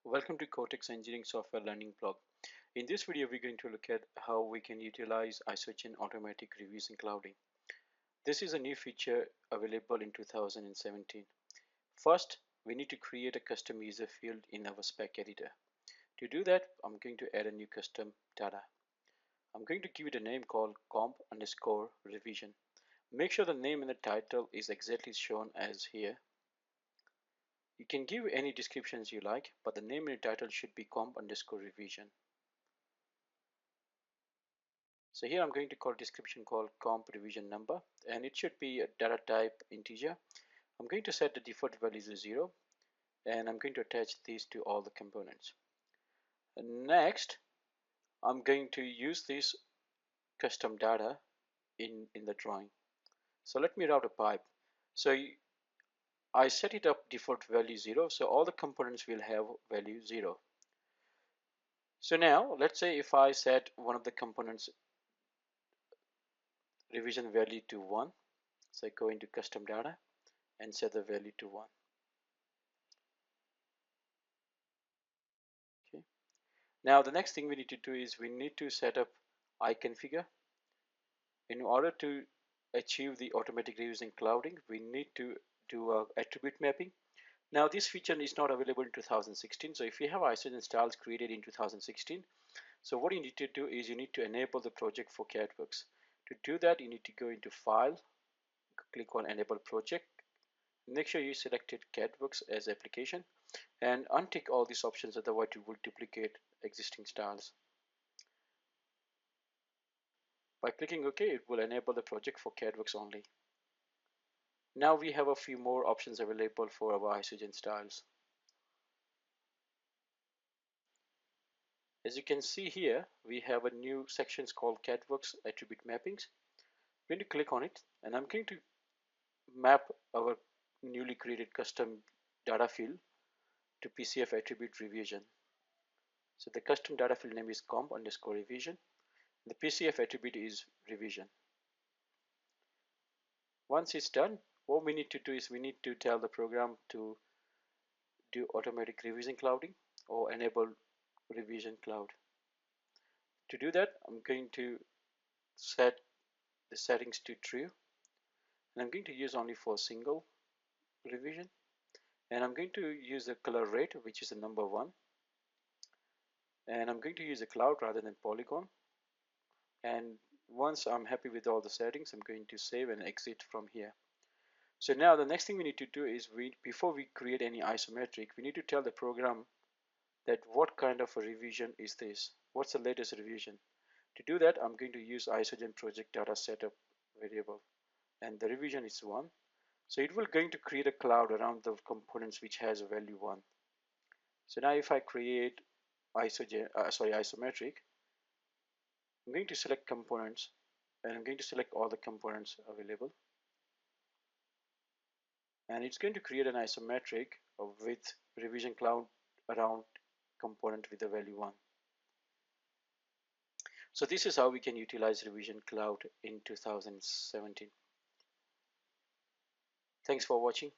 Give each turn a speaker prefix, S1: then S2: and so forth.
S1: Welcome to CADWorx Engineering Software Learning blog. In this video, we're going to look at how we can utilize isogen automatic reviews in clouding. This is a new feature available in 2017. First, we need to create a custom user field in our spec editor. To do that, I'm going to add a new custom data. I'm going to give it a name called comp_revision. Make sure the name and the title is exactly shown as here. You can give any descriptions you like, but the name and the title should be comp_revision. So here I'm going to call description called comp revision number, and it should be a data type integer. I'm going to set the default value to 0, and I'm going to attach these to all the components. And next, I'm going to use this custom data in the drawing. So let me route a pipe. So I set it up default value 0, so all the components will have value 0. So now let's say if I set one of the components revision value to 1, so I go into custom data and set the value to 1. Okay. Now the next thing we need to do is we need to set up iConfigure. In order to achieve the automatic reviews in clouding, we need to do a attribute mapping. Now this feature is not available in 2016, so if you have isogen styles created in 2016, so what you need to do is you need to enable the project for CADWorx. To do that, you need to go into File, click on Enable Project, make sure you selected CADWorx as application, and untick all these options, otherwise you will duplicate existing styles. By clicking OK, it will enable the project for CADWorx only. Now we have a few more options available for our isogen styles. As you can see here, we have a new section called CADWorx Attribute Mappings. I'm going to click on it, and I'm going to map our newly created custom data field to PCF attribute revision. So the custom data field name is comp_revision. The PCF attribute is revision. Once it's done, what we need to do is we need to tell the program to do automatic revision clouding or enable revision cloud. To do that, I'm going to set the settings to true, and I'm going to use only for single revision, and I'm going to use the color rate, which is the number 1, and I'm going to use a cloud rather than polygon. And once I'm happy with all the settings, I'm going to save and exit from here. So now the next thing we need to do is before we create any isometric, we need to tell the program that what kind of a revision is this, what's the latest revision. To do that, I'm going to use isogen project data setup variable, and the revision is 1. So it will going to create a cloud around the components which has a value 1. So now if I create isometric, I'm going to select components, and I'm going to select all the components available, and it's going to create an isometric with revision cloud around component with the value 1. So this is how we can utilize revision cloud in 2017. Thanks for watching.